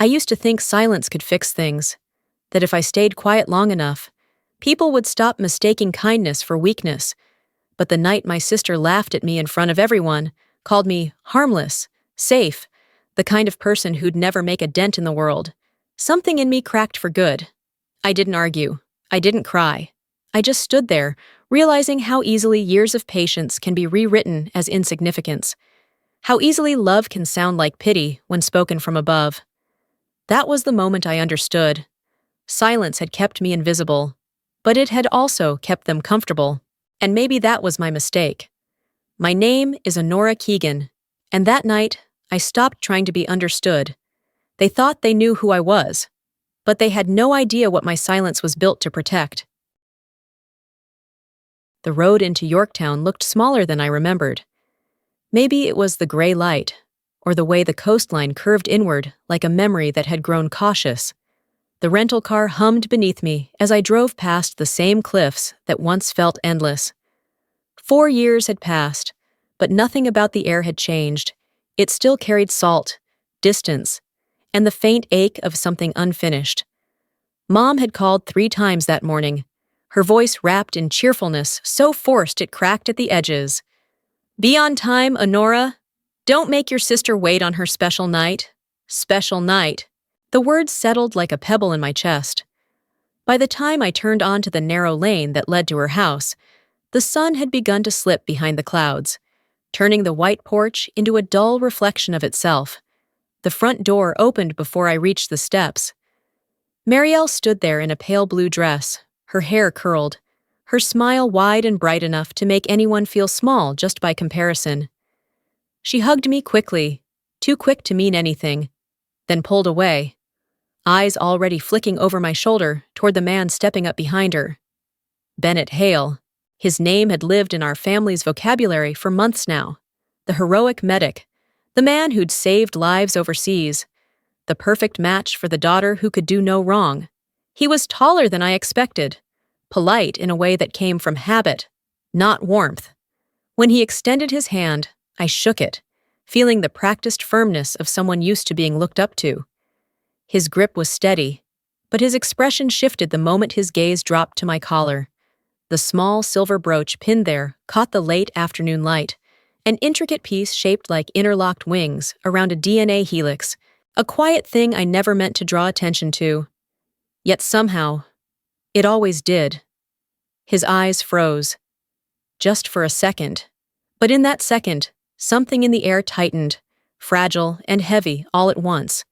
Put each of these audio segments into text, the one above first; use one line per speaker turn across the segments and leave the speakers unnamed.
I used to think silence could fix things, that if I stayed quiet long enough, people would stop mistaking kindness for weakness. But the night my sister laughed at me in front of everyone, called me harmless, safe, the kind of person who'd never make a dent in the world, something in me cracked for good. I didn't argue. I didn't cry. I just stood there, realizing how easily years of patience can be rewritten as insignificance. How easily love can sound like pity when spoken from above. That was the moment I understood. Silence had kept me invisible, but it had also kept them comfortable. And maybe that was my mistake. My name is Honora Keegan, and that night, I stopped trying to be understood. They thought they knew who I was, but they had no idea what my silence was built to protect. The road into Yorktown looked smaller than I remembered. Maybe it was the gray light, or the way the coastline curved inward like a memory that had grown cautious. The rental car hummed beneath me as I drove past the same cliffs that once felt endless. 4 years had passed, but nothing about the air had changed. It still carried salt, distance, and the faint ache of something unfinished. Mom had called 3 times that morning, her voice wrapped in cheerfulness so forced it cracked at the edges. "Be on time, Honora. Don't make your sister wait on her special night." Special night. The words settled like a pebble in my chest. By the time I turned onto the narrow lane that led to her house, the sun had begun to slip behind the clouds, turning the white porch into a dull reflection of itself. The front door opened before I reached the steps. Marielle stood there in a pale blue dress, her hair curled, her smile wide and bright enough to make anyone feel small just by comparison. She hugged me quickly, too quick to mean anything, then pulled away, eyes already flicking over my shoulder toward the man stepping up behind her. Bennett Hale. His name had lived in our family's vocabulary for months now. The heroic medic, the man who'd saved lives overseas, the perfect match for the daughter who could do no wrong. He was taller than I expected, polite in a way that came from habit, not warmth. When he extended his hand, I shook it, feeling the practiced firmness of someone used to being looked up to. His grip was steady, but his expression shifted the moment his gaze dropped to my collar. The small silver brooch pinned there caught the late afternoon light, an intricate piece shaped like interlocked wings around a DNA helix, a quiet thing I never meant to draw attention to. Yet somehow, it always did. His eyes froze. Just for a second. But in that second, something in the air tightened, fragile and heavy all at once.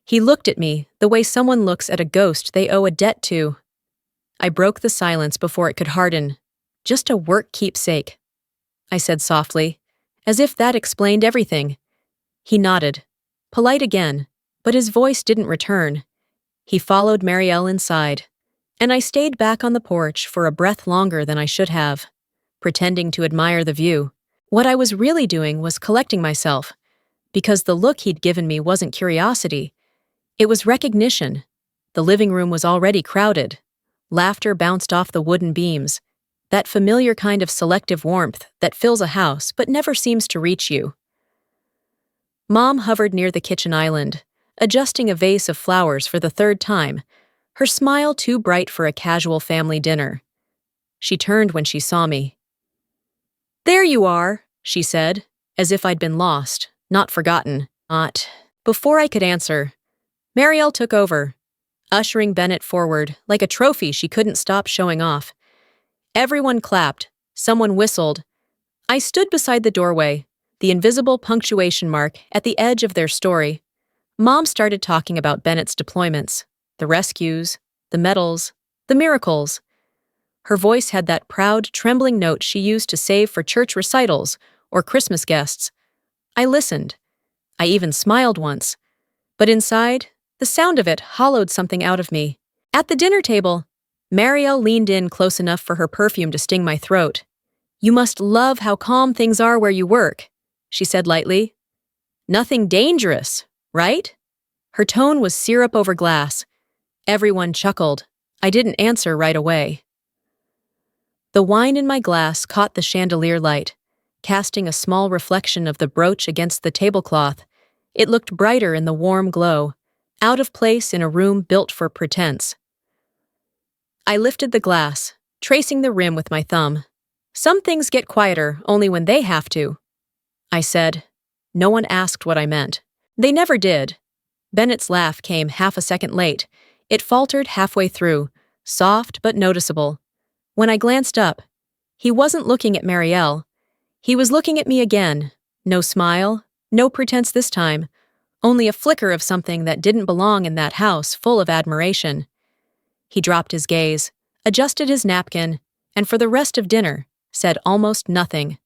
He looked at me the way someone looks at a ghost they owe a debt to. I broke the silence before it could harden. "Just a work keepsake," I said softly, as if that explained everything. He nodded, polite again, but his voice didn't return. He followed Marielle inside, and I stayed back on the porch for a breath longer than I should have, pretending to admire the view. What I was really doing was collecting myself, because the look he'd given me wasn't curiosity. It was recognition. The living room was already crowded. Laughter bounced off the wooden beams, that familiar kind of selective warmth that fills a house but never seems to reach you. Mom hovered near the kitchen island, adjusting a vase of flowers for the 3rd time, her smile too bright for a casual family dinner. She turned when she saw me. "There you are," she said, as if I'd been lost, not forgotten, not. Before I could answer, Marielle took over, ushering Bennett forward like a trophy she couldn't stop showing off. Everyone clapped, someone whistled. I stood beside the doorway, the invisible punctuation mark at the edge of their story. Mom started talking about Bennett's deployments, the rescues, the medals, the miracles. Her voice had that proud, trembling note she used to save for church recitals or Christmas guests. I listened. I even smiled once. But inside, the sound of it hollowed something out of me. At the dinner table, Marielle leaned in close enough for her perfume to sting my throat. "You must love how calm things are where you work," she said lightly. "Nothing dangerous, right?" Her tone was syrup over glass. Everyone chuckled. I didn't answer right away. The wine in my glass caught the chandelier light, casting a small reflection of the brooch against the tablecloth. It looked brighter in the warm glow, out of place in a room built for pretense. I lifted the glass, tracing the rim with my thumb. Some things get quieter only when they have to, I said. No one asked what I meant. They never did. Bennett's laugh came half a second late. It faltered halfway through, soft but noticeable. When I glanced up, he wasn't looking at Marielle. He was looking at me again. No smile, no pretense this time, only a flicker of something that didn't belong in that house full of admiration. He dropped his gaze, adjusted his napkin, and for the rest of dinner, said almost nothing.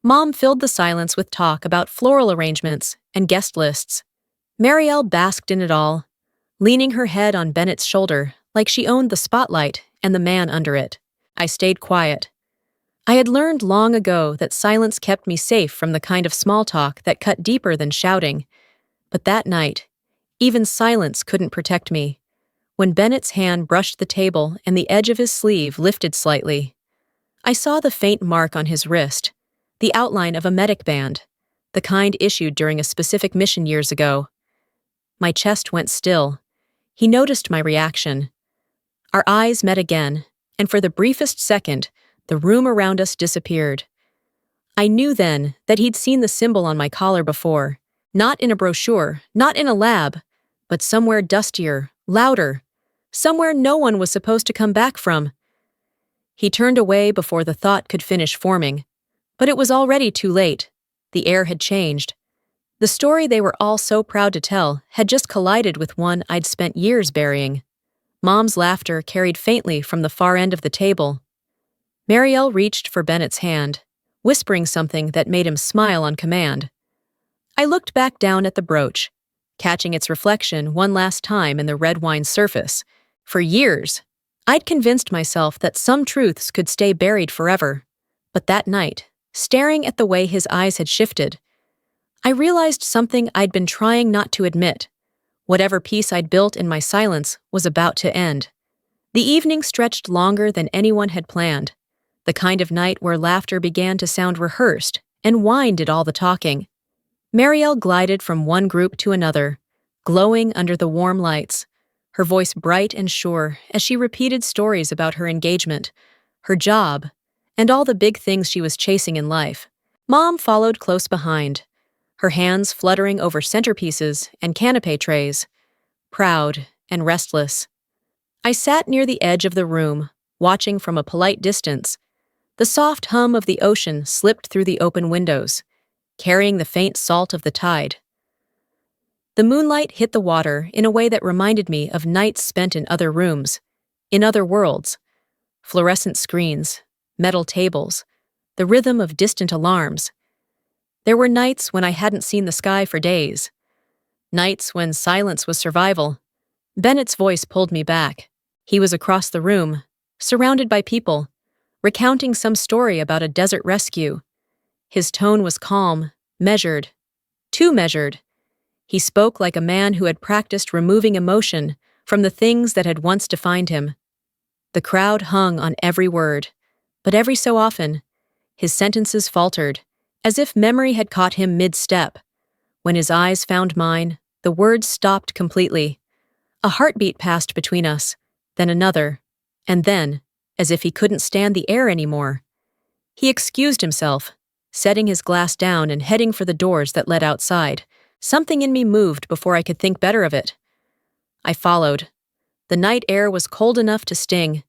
Mom filled the silence with talk about floral arrangements and guest lists. Marielle basked in it all, leaning her head on Bennett's shoulder like she owned the spotlight and the man under it. I stayed quiet. I had learned long ago that silence kept me safe from the kind of small talk that cut deeper than shouting. But that night, even silence couldn't protect me. When Bennett's hand brushed the table and the edge of his sleeve lifted slightly, I saw the faint mark on his wrist, the outline of a medic band, the kind issued during a specific mission years ago. My chest went still. He noticed my reaction. Our eyes met again, and for the briefest second, the room around us disappeared. I knew then that he'd seen the symbol on my collar before, not in a brochure, not in a lab, but somewhere dustier, louder, somewhere no one was supposed to come back from. He turned away before the thought could finish forming, but it was already too late. The air had changed. The story they were all so proud to tell had just collided with one I'd spent years burying. Mom's laughter carried faintly from the far end of the table. Marielle reached for Bennett's hand, whispering something that made him smile on command. I looked back down at the brooch, catching its reflection one last time in the red wine surface. For years, I'd convinced myself that some truths could stay buried forever. But that night, staring at the way his eyes had shifted, I realized something I'd been trying not to admit. Whatever peace I'd built in my silence was about to end. The evening stretched longer than anyone had planned, the kind of night where laughter began to sound rehearsed and wine did all the talking. Marielle glided from one group to another, glowing under the warm lights, her voice bright and sure as she repeated stories about her engagement, her job, and all the big things she was chasing in life. Mom followed close behind, her hands fluttering over centerpieces and canapé trays, proud and restless. I sat near the edge of the room, watching from a polite distance. The soft hum of the ocean slipped through the open windows, carrying the faint salt of the tide. The moonlight hit the water in a way that reminded me of nights spent in other rooms, in other worlds. Fluorescent screens, metal tables, the rhythm of distant alarms. There were nights when I hadn't seen the sky for days. Nights when silence was survival. Bennett's voice pulled me back. He was across the room, surrounded by people, recounting some story about a desert rescue. His tone was calm, measured, too measured. He spoke like a man who had practiced removing emotion from the things that had once defined him. The crowd hung on every word, but every so often, his sentences faltered, as if memory had caught him mid-step. When his eyes found mine, the words stopped completely. A heartbeat passed between us, then another, and then, as if he couldn't stand the air anymore. He excused himself, setting his glass down and heading for the doors that led outside. Something in me moved before I could think better of it. I followed. The night air was cold enough to sting,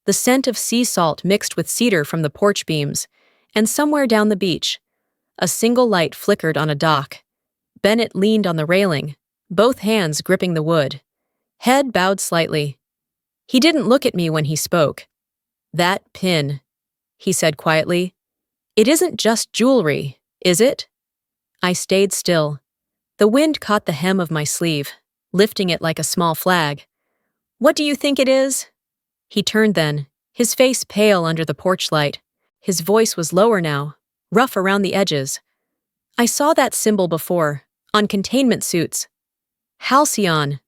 the scent of sea salt mixed with cedar from the porch beams, and somewhere down the beach, a single light flickered on a dock. Bennett leaned on the railing, both hands gripping the wood, head bowed slightly. He didn't look at me when he spoke. "That pin," he said quietly. "It isn't just jewelry, is it?" I stayed still. The wind caught the hem of my sleeve, lifting it like a small flag. "What do you think it is?" He turned then, his face pale under the porch light. His voice was lower now, rough around the edges. "I saw that symbol before, on containment suits. Halcyon."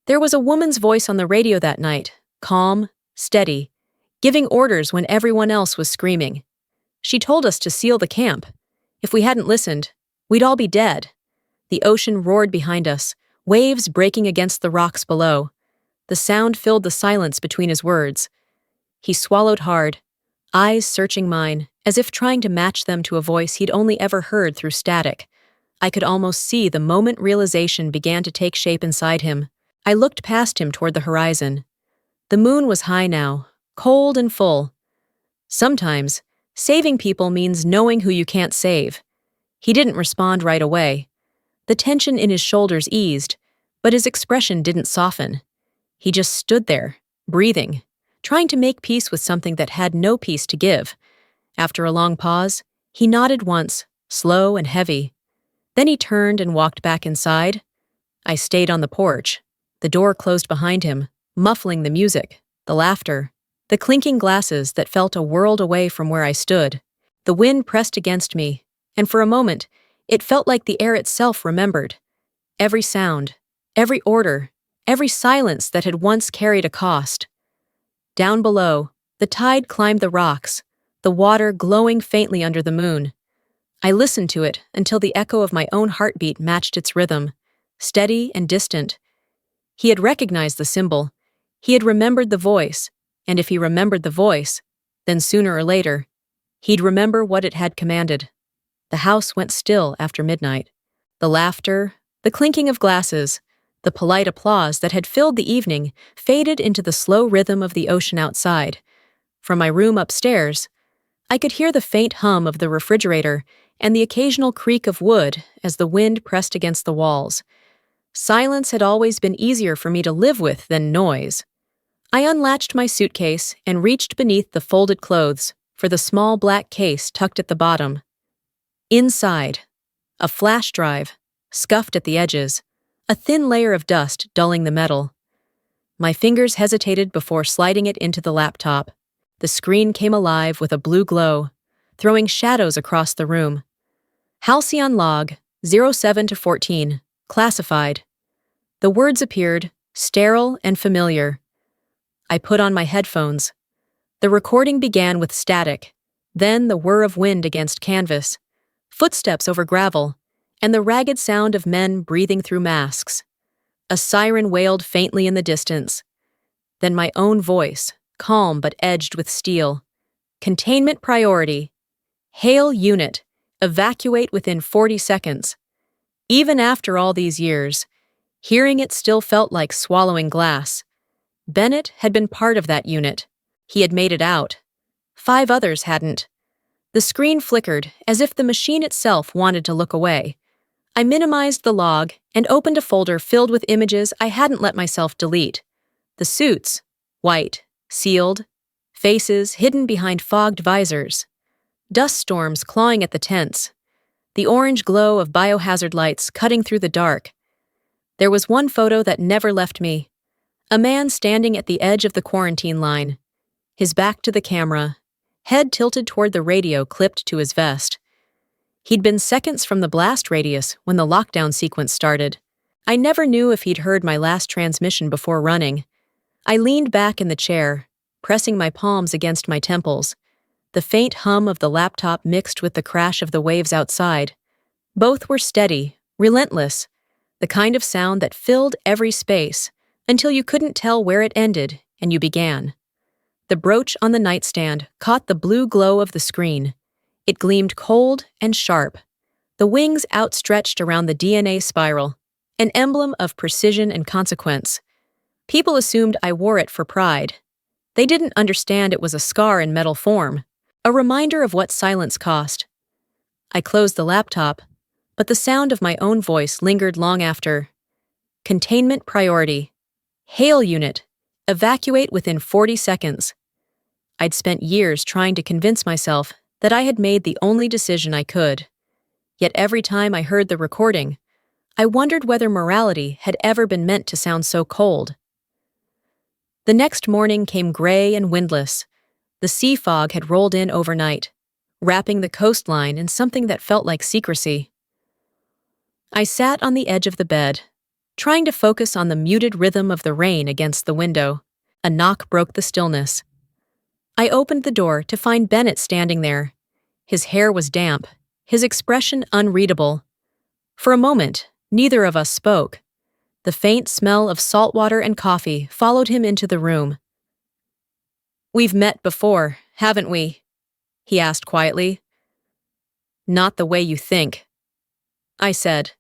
There was a woman's voice on the radio that night, calm, steady, giving orders when everyone else was screaming. She told us to seal the camp. If we hadn't listened, we'd all be dead. The ocean roared behind us, waves breaking against the rocks below. The sound filled the silence between his words. He swallowed hard, eyes searching mine, as if trying to match them to a voice he'd only ever heard through static. I could almost see the moment realization began to take shape inside him. I looked past him toward the horizon. The moon was high now, cold and full. Sometimes, saving people means knowing who you can't save. He didn't respond right away. The tension in his shoulders eased, but his expression didn't soften. He just stood there, breathing, trying to make peace with something that had no peace to give. After a long pause, he nodded once, slow and heavy. Then he turned and walked back inside. I stayed on the porch. The door closed behind him, muffling the music, the laughter, the clinking glasses that felt a world away from where I stood. The wind pressed against me, and for a moment, it felt like the air itself remembered. Every sound, every order, every silence that had once carried a cost. Down below, the tide climbed the rocks, the water glowing faintly under the moon. I listened to it until the echo of my own heartbeat matched its rhythm, steady and distant. He had recognized the symbol. He had remembered the voice, and if he remembered the voice, then sooner or later, he'd remember what it had commanded. The house went still after midnight. The laughter, the clinking of glasses, the polite applause that had filled the evening faded into the slow rhythm of the ocean outside. From my room upstairs, I could hear the faint hum of the refrigerator and the occasional creak of wood as the wind pressed against the walls. Silence had always been easier for me to live with than noise. I unlatched my suitcase and reached beneath the folded clothes for the small black case tucked at the bottom. Inside, a flash drive, scuffed at the edges, a thin layer of dust dulling the metal. My fingers hesitated before sliding it into the laptop. The screen came alive with a blue glow, throwing shadows across the room. Halcyon log, 07 to 14, classified. The words appeared, sterile and familiar. I put on my headphones. The recording began with static, then the whir of wind against canvas, footsteps over gravel, and the ragged sound of men breathing through masks. A siren wailed faintly in the distance. Then my own voice, calm but edged with steel. Containment priority. Hail unit. Evacuate within 40 seconds. Even after all these years, hearing it still felt like swallowing glass. Bennett had been part of that unit. He had made it out. 5 others hadn't. The screen flickered as if the machine itself wanted to look away. I minimized the log and opened a folder filled with images I hadn't let myself delete. The suits, white, sealed, faces hidden behind fogged visors, dust storms clawing at the tents, the orange glow of biohazard lights cutting through the dark. There was one photo that never left me. A man standing at the edge of the quarantine line, his back to the camera, head tilted toward the radio clipped to his vest. He'd been seconds from the blast radius when the lockdown sequence started. I never knew if he'd heard my last transmission before running. I leaned back in the chair, pressing my palms against my temples. The faint hum of the laptop mixed with the crash of the waves outside. Both were steady, relentless, the kind of sound that filled every space until you couldn't tell where it ended and you began. The brooch on the nightstand caught the blue glow of the screen. It gleamed cold and sharp, the wings outstretched around the DNA spiral, an emblem of precision and consequence. People assumed I wore it for pride. They didn't understand it was a scar in metal form, a reminder of what silence cost. I closed the laptop, but the sound of my own voice lingered long after. Containment priority. Hail unit. Evacuate within 40 seconds. I'd spent years trying to convince myself that I had made the only decision I could. Yet every time I heard the recording, I wondered whether morality had ever been meant to sound so cold. The next morning came gray and windless. The sea fog had rolled in overnight, wrapping the coastline in something that felt like secrecy. I sat on the edge of the bed, trying to focus on the muted rhythm of the rain against the window. A knock broke the stillness. I opened the door to find Bennett standing there. His hair was damp, his expression unreadable. For a moment, neither of us spoke. The faint smell of salt water and coffee followed him into the room. "We've met before, haven't we?" he asked quietly. "Not the way you think," I said.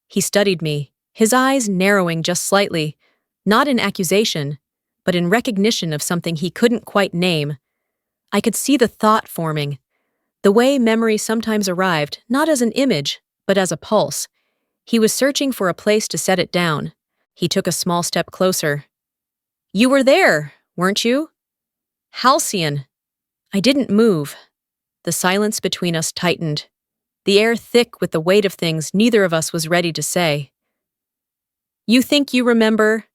He studied me, his eyes narrowing just slightly, not in accusation, but in recognition of something he couldn't quite name. I could see the thought forming, the way memory sometimes arrived, not as an image, but as a pulse. He was searching for a place to set it down. He took a small step closer. "You were there, weren't you?" "Halcyon." I didn't move. The silence between us tightened, the air thick with the weight of things neither of us was ready to say. "You think you remember,"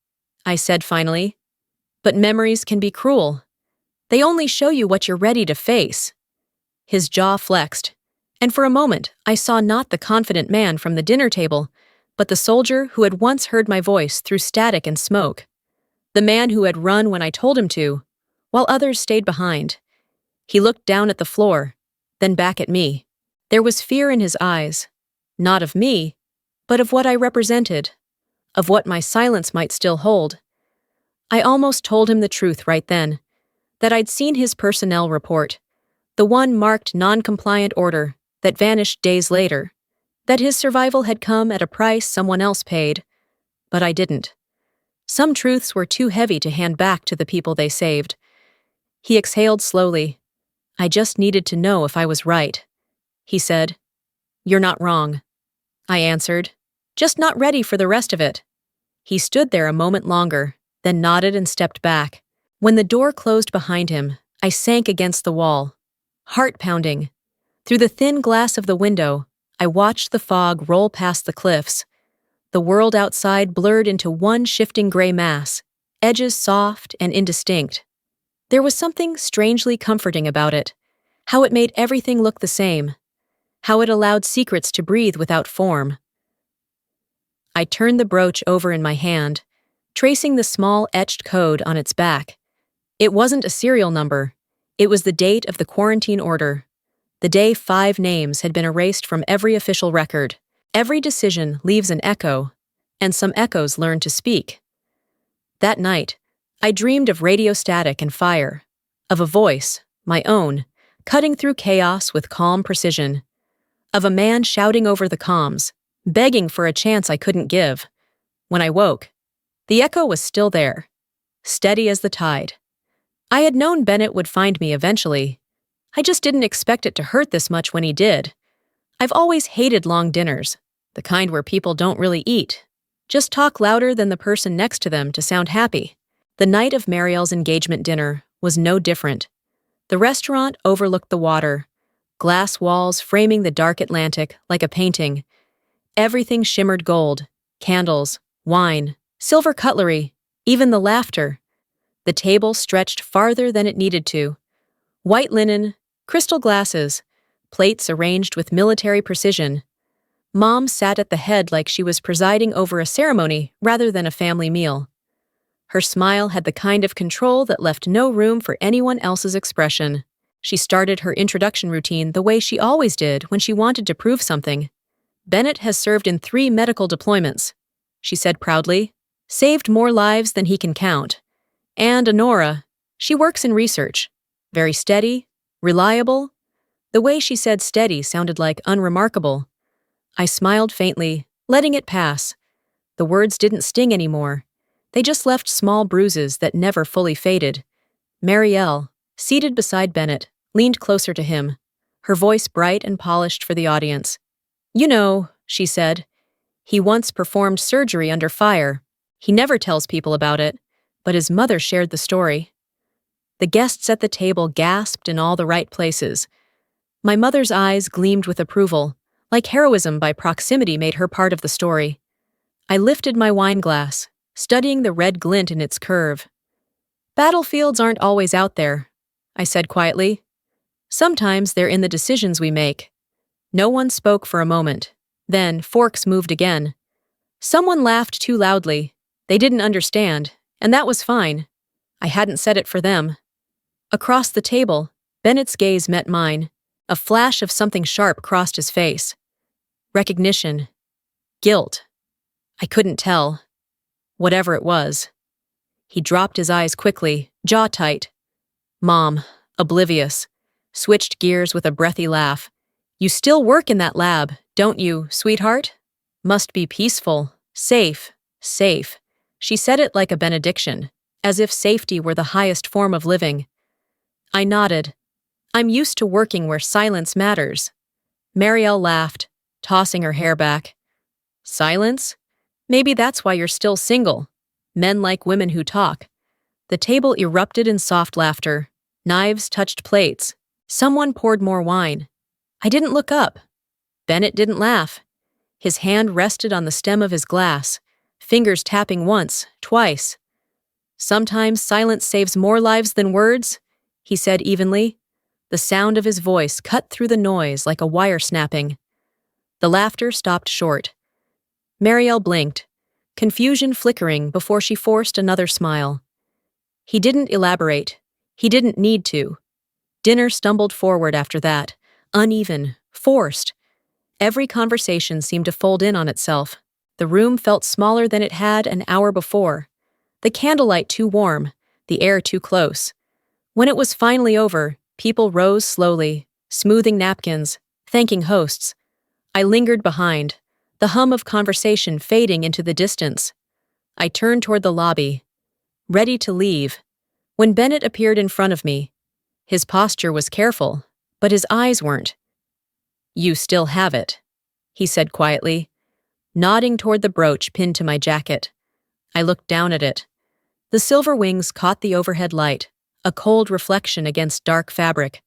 I said finally, "but memories can be cruel. They only show you what you're ready to face." His jaw flexed, and for a moment I saw not the confident man from the dinner table, but the soldier who had once heard my voice through static and smoke. The man who had run when I told him to, while others stayed behind. He looked down at the floor, then back at me. There was fear in his eyes, not of me, but of what I represented, of what my silence might still hold. I almost told him the truth right then, that I'd seen his personnel report, the one marked non-compliant order that vanished days later, that his survival had come at a price someone else paid, but I didn't. Some truths were too heavy to hand back to the people they saved. He exhaled slowly. "I just needed to know if I was right," he said. "You're not wrong," I answered, "just not ready for the rest of it." He stood there a moment longer, then nodded and stepped back. When the door closed behind him, I sank against the wall, heart pounding. Through the thin glass of the window, I watched the fog roll past the cliffs. The world outside blurred into one shifting gray mass, edges soft and indistinct. There was something strangely comforting about it, how it made everything look the same, how it allowed secrets to breathe without form. I turned the brooch over in my hand, tracing the small etched code on its back. It wasn't a serial number. It was the date of the quarantine order, the day 5 names had been erased from every official record. Every decision leaves an echo, and some echoes learn to speak. That night, I dreamed of radio static and fire, of a voice, my own, cutting through chaos with calm precision, of a man shouting over the comms, begging for a chance I couldn't give. When I woke, the echo was still there, steady as the tide. I had known Bennett would find me eventually. I just didn't expect it to hurt this much when he did. I've always hated long dinners, the kind where people don't really eat, just talk louder than the person next to them to sound happy. The night of Marielle's engagement dinner was no different. The restaurant overlooked the water, glass walls framing the dark Atlantic like a painting. Everything shimmered gold, candles, wine, silver cutlery, even the laughter. The table stretched farther than it needed to. White linen, crystal glasses, plates arranged with military precision. Mom sat at the head like she was presiding over a ceremony rather than a family meal. Her smile had the kind of control that left no room for anyone else's expression. She started her introduction routine the way she always did when she wanted to prove something. "Bennett has served in 3 medical deployments," she said proudly, "saved more lives than he can count. And Honora, she works in research. Very steady, reliable." The way she said steady sounded like unremarkable. I smiled faintly, letting it pass. The words didn't sting anymore. They just left small bruises that never fully faded. Marielle, seated beside Bennett, leaned closer to him, her voice bright and polished for the audience. "You know," she said, "he once performed surgery under fire. He never tells people about it, but his mother shared the story." The guests at the table gasped in all the right places. My mother's eyes gleamed with approval, like heroism by proximity made her part of the story. I lifted my wine glass, studying the red glint in its curve. "Battlefields aren't always out there," I said quietly. "Sometimes they're in the decisions we make." No one spoke for a moment. Then forks moved again. Someone laughed too loudly. They didn't understand, and that was fine. I hadn't said it for them. Across the table, Bennett's gaze met mine. A flash of something sharp crossed his face. Recognition. Guilt. I couldn't tell. Whatever it was. He dropped his eyes quickly, jaw tight. Mom, oblivious, switched gears with a breathy laugh. You still work in that lab, don't you, sweetheart? Must be peaceful, safe, safe. She said it like a benediction, as if safety were the highest form of living. I nodded. I'm used to working where silence matters. Marielle laughed, tossing her hair back. Silence? Maybe that's why you're still single. Men like women who talk. The table erupted in soft laughter. Knives touched plates. Someone poured more wine. I didn't look up. Bennett didn't laugh. His hand rested on the stem of his glass, fingers tapping once, twice. Sometimes silence saves more lives than words, he said evenly. The sound of his voice cut through the noise like a wire snapping. The laughter stopped short. Marielle blinked, confusion flickering before she forced another smile. He didn't elaborate. He didn't need to. Dinner stumbled forward after that, uneven, forced. Every conversation seemed to fold in on itself. The room felt smaller than it had an hour before. The candlelight too warm, the air too close. When it was finally over, people rose slowly, smoothing napkins, thanking hosts. I lingered behind, the hum of conversation fading into the distance. I turned toward the lobby, ready to leave, when Bennett appeared in front of me. His posture was careful, but his eyes weren't. You still have it, he said quietly, nodding toward the brooch pinned to my jacket. I looked down at it. The silver wings caught the overhead light, a cold reflection against dark fabric.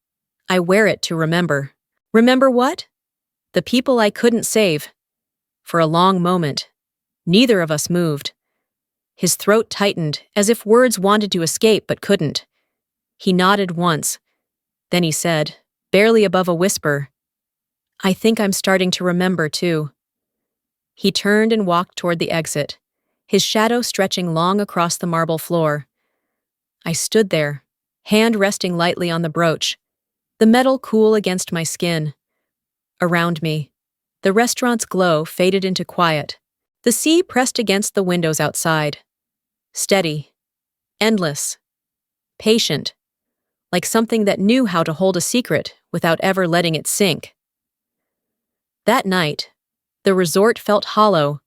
I wear it to remember. Remember what? The people I couldn't save. For a long moment, neither of us moved. His throat tightened, as if words wanted to escape but couldn't. He nodded once. Then he said, barely above a whisper, I think I'm starting to remember, too. He turned and walked toward the exit, his shadow stretching long across the marble floor. I stood there, hand resting lightly on the brooch, the metal cool against my skin. Around me, the restaurant's glow faded into quiet. The sea pressed against the windows outside. Steady, endless, patient, like something that knew how to hold a secret without ever letting it sink. That night, the resort felt hollow,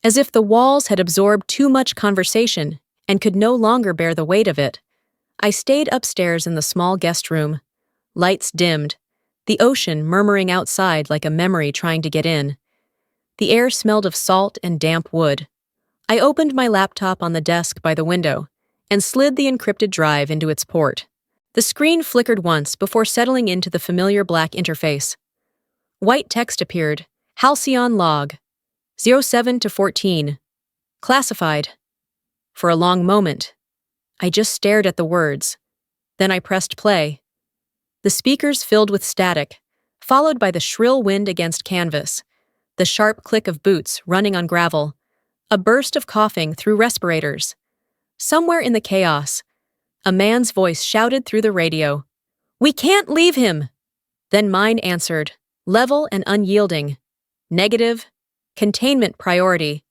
as if the walls had absorbed too much conversation and could no longer bear the weight of it. I stayed upstairs in the small guest room, lights dimmed, the ocean murmuring outside like a memory trying to get in. The air smelled of salt and damp wood. I opened my laptop on the desk by the window and slid the encrypted drive into its port. The screen flickered once before settling into the familiar black interface. White text appeared, Halcyon log, 07 to 14, classified. For a long moment, I just stared at the words. Then I pressed play. The speakers filled with static, followed by the shrill wind against canvas, the sharp click of boots running on gravel, a burst of coughing through respirators. Somewhere in the chaos, a man's voice shouted through the radio, "We can't leave him!" Then mine answered, level and unyielding. Negative, containment priority.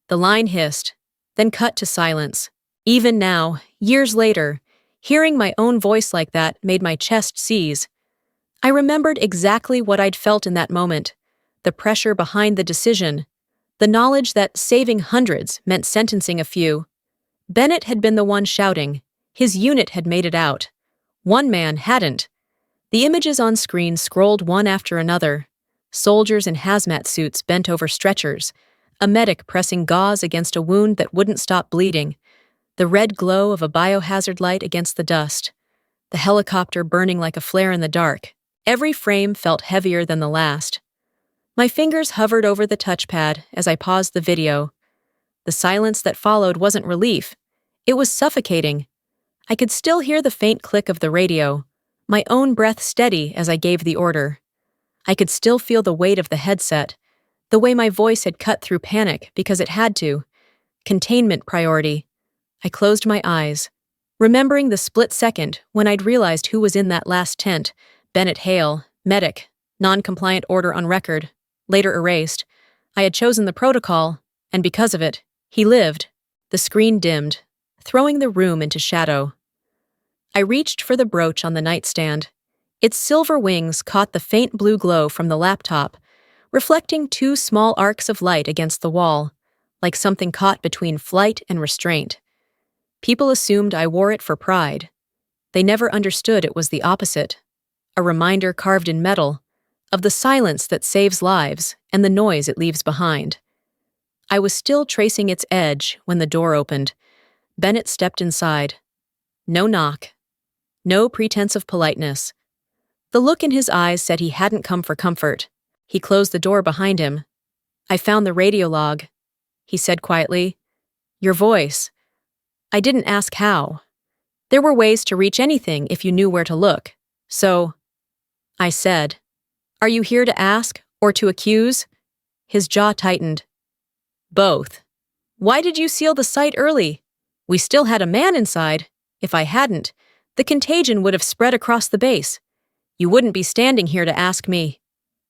The line hissed, then cut to silence. Even now, years later, hearing my own voice like that made my chest seize. I remembered exactly what I'd felt in that moment, the pressure behind the decision, the knowledge that saving hundreds meant sentencing a few. Bennett had been the one shouting. His unit had made it out. One man hadn't. The images on screen scrolled one after another. Soldiers in hazmat suits bent over stretchers, a medic pressing gauze against a wound that wouldn't stop bleeding, the red glow of a biohazard light against the dust, the helicopter burning like a flare in the dark. Every frame felt heavier than the last. My fingers hovered over the touchpad as I paused the video. The silence that followed wasn't relief. It was suffocating. I could still hear the faint click of the radio, my own breath steady as I gave the order. I could still feel the weight of the headset, the way my voice had cut through panic because it had to. Containment priority. I closed my eyes, remembering the split second when I'd realized who was in that last tent. Bennett Hale, medic, non-compliant order on record, later erased. I had chosen the protocol, And because of it, he lived. The screen dimmed, throwing the room into shadow. I reached for the brooch on the nightstand. Its silver wings caught the faint blue glow from the laptop, reflecting two small arcs of light against the wall, like something caught between flight and restraint. People assumed I wore it for pride. They never understood it was the opposite, a reminder carved in metal of the silence that saves lives and the noise it leaves behind. I was still tracing its edge when the door opened. Bennett stepped inside. No knock. No pretense of politeness. The look in his eyes said he hadn't come for comfort. He closed the door behind him. "I found the radio log," he said quietly. "Your voice. I didn't ask how. There were ways to reach anything if you knew where to look. So," I said, "are you here to ask or to accuse?" His jaw tightened. "Both. Why did you seal the site early? We still had a man inside. If I hadn't, the contagion would have spread across the base. You wouldn't be standing here to ask me."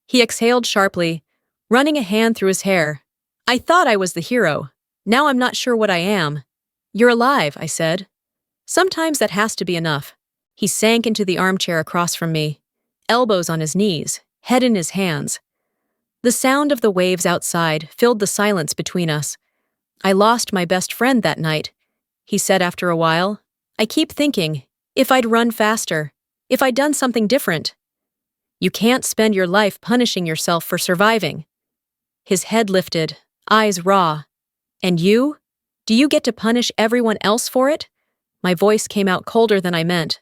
He exhaled sharply, running a hand through his hair. "I thought I was the hero. Now I'm not sure what I am." "You're alive," I said. "Sometimes that has to be enough." He sank into the armchair across from me, elbows on his knees, head in his hands. The sound of the waves outside filled the silence between us. "I lost my best friend that night," he said after a while. "I keep thinking, if I'd run faster, if I'd done something different." "You can't spend your life punishing yourself for surviving." His head lifted, eyes raw. "And you? Do you get to punish everyone else for it?" My voice came out colder than I meant.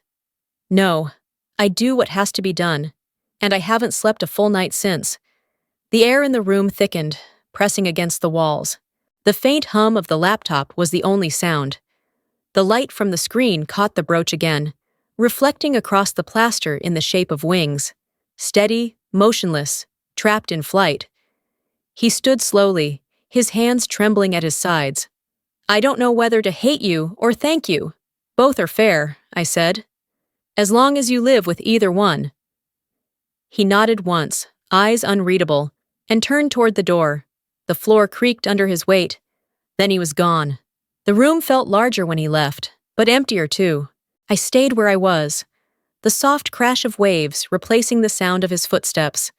"No, I do what has to be done, and I haven't slept a full night since." The air in the room thickened, pressing against the walls. The faint hum of the laptop was the only sound. The light from the screen caught the brooch again, reflecting across the plaster in the shape of wings. Steady, motionless, trapped in flight. He stood slowly, his hands trembling at his sides. "I don't know whether to hate you or thank you. Both are fair," I said. "As long as you live with either one." He nodded once, eyes unreadable, and turned toward the door. The floor creaked under his weight. Then he was gone. The room felt larger when he left, but emptier too. I stayed where I was, the soft crash of waves replacing the sound of his footsteps.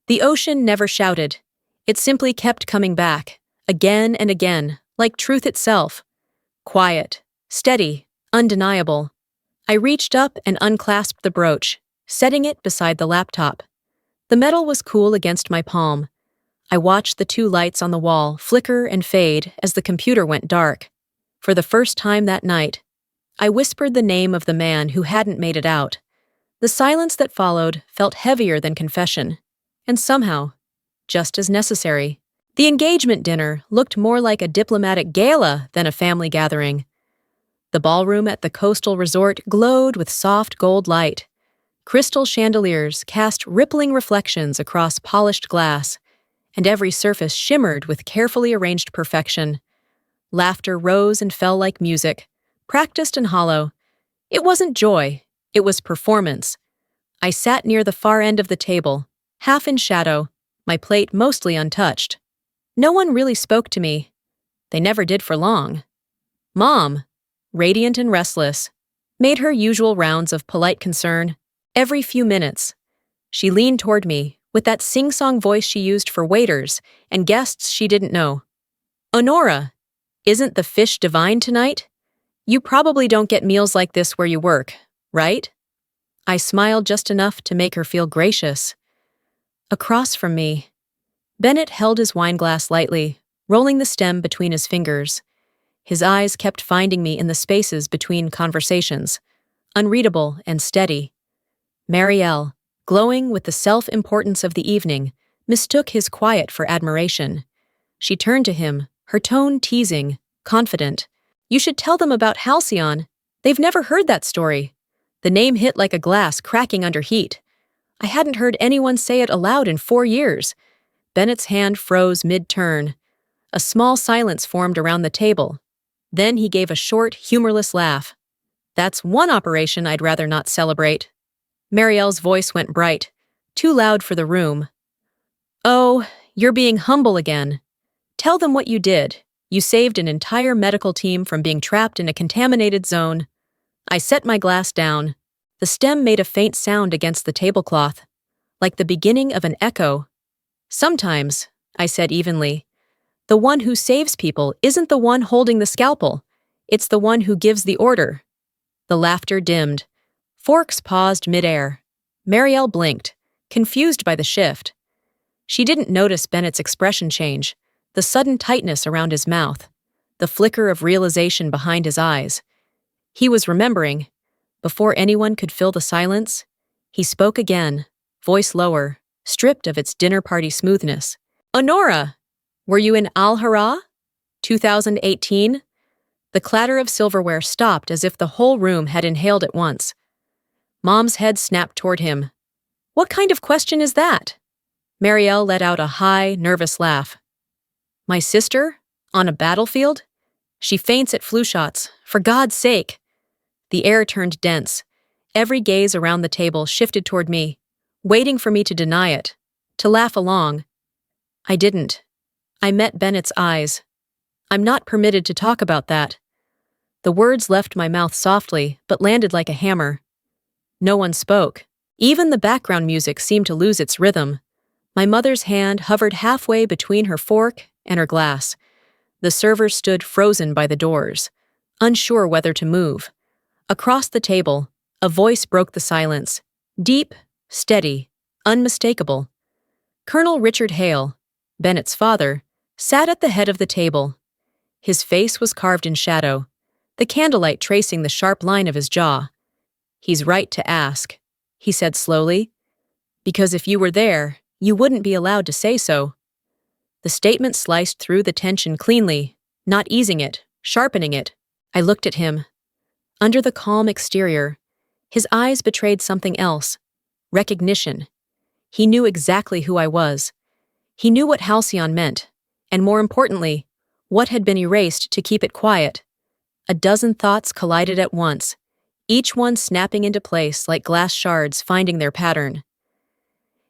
The ocean never shouted. It simply kept coming back, again and again, like truth itself. Quiet, steady, undeniable. I reached up and unclasped the brooch, setting it beside the laptop. The metal was cool against my palm. I watched the two lights on the wall flicker and fade as the computer went dark. For the first time that night, I whispered the name of the man who hadn't made it out. The silence that followed felt heavier than confession, and somehow, just as necessary. The engagement dinner looked more like a diplomatic gala than a family gathering. The ballroom at the coastal resort glowed with soft gold light. Crystal chandeliers cast rippling reflections across polished glass, and every surface shimmered with carefully arranged perfection. Laughter rose and fell like music, practiced and hollow. It wasn't joy, it was performance. I sat near the far end of the table, half in shadow, my plate mostly untouched. No one really spoke to me. They never did for long. Mom, radiant and restless, made her usual rounds of polite concern every few minutes. She leaned toward me with that sing-song voice she used for waiters and guests she didn't know. "Honora, isn't the fish divine tonight? You probably don't get meals like this where you work, right?" I smiled just enough to make her feel gracious. Across from me, Bennett held his wineglass lightly, rolling the stem between his fingers. His eyes kept finding me in the spaces between conversations, unreadable and steady. Marielle, glowing with the self-importance of the evening, mistook his quiet for admiration. She turned to him, her tone teasing, confident. "You should tell them about Halcyon. They've never heard that story." The name hit like a glass cracking under heat. I hadn't heard anyone say it aloud in 4 years. Bennett's hand froze mid-turn. A small silence formed around the table. Then he gave a short, humorless laugh. "That's one operation I'd rather not celebrate." Marielle's voice went bright, too loud for the room. "Oh, you're being humble again. Tell them what you did. You saved an entire medical team from being trapped in a contaminated zone. I set my glass down. The stem made a faint sound against the tablecloth, like the beginning of an echo. Sometimes, I said evenly, the one who saves people isn't the one holding the scalpel. It's the one who gives the order. The laughter dimmed. Forks paused midair. Marielle blinked, confused by the shift. She didn't notice Bennett's expression change, the sudden tightness around his mouth, the flicker of realization behind his eyes. He was remembering. Before anyone could fill the silence, he spoke again, voice lower, stripped of its dinner party smoothness. Honora, were you in Al-Hara? 2018? The clatter of silverware stopped as if the whole room had inhaled at once. Mom's head snapped toward him. What kind of question is that? Marielle let out a high, nervous laugh. My sister? On a battlefield? She faints at flu shots, for God's sake. The air turned dense. Every gaze around the table shifted toward me, waiting for me to deny it, to laugh along. I didn't. I met Bennett's eyes. I'm not permitted to talk about that. The words left my mouth softly, but landed like a hammer. No one spoke. Even the background music seemed to lose its rhythm. My mother's hand hovered halfway between her fork and her glass. The server stood frozen by the doors, unsure whether to move. Across the table, a voice broke the silence, deep, steady, unmistakable. Colonel Richard Hale, Bennett's father, sat at the head of the table. His face was carved in shadow, the candlelight tracing the sharp line of his jaw. He's right to ask, he said slowly, because if you were there, you wouldn't be allowed to say so. The statement sliced through the tension cleanly, not easing it, sharpening it. I looked at him. Under the calm exterior, his eyes betrayed something else, recognition. He knew exactly who I was. He knew what Halcyon meant, and more importantly, what had been erased to keep it quiet. A dozen thoughts collided at once, each one snapping into place like glass shards finding their pattern.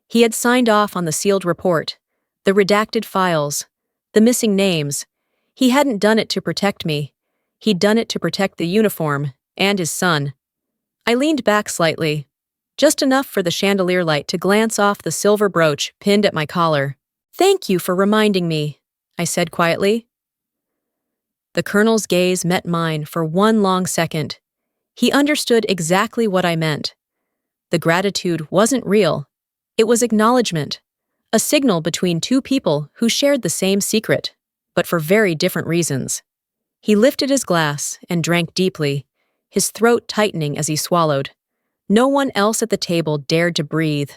He had signed off on the sealed report, the redacted files, the missing names. He hadn't done it to protect me. He'd done it to protect the uniform and his son. I leaned back slightly, just enough for the chandelier light to glance off the silver brooch pinned at my collar. Thank you for reminding me, I said quietly. The colonel's gaze met mine for one long second. He understood exactly what I meant. The gratitude wasn't real. It was acknowledgement, a signal between two people who shared the same secret, but for very different reasons. He lifted his glass and drank deeply, his throat tightening as he swallowed. No one else at the table dared to breathe.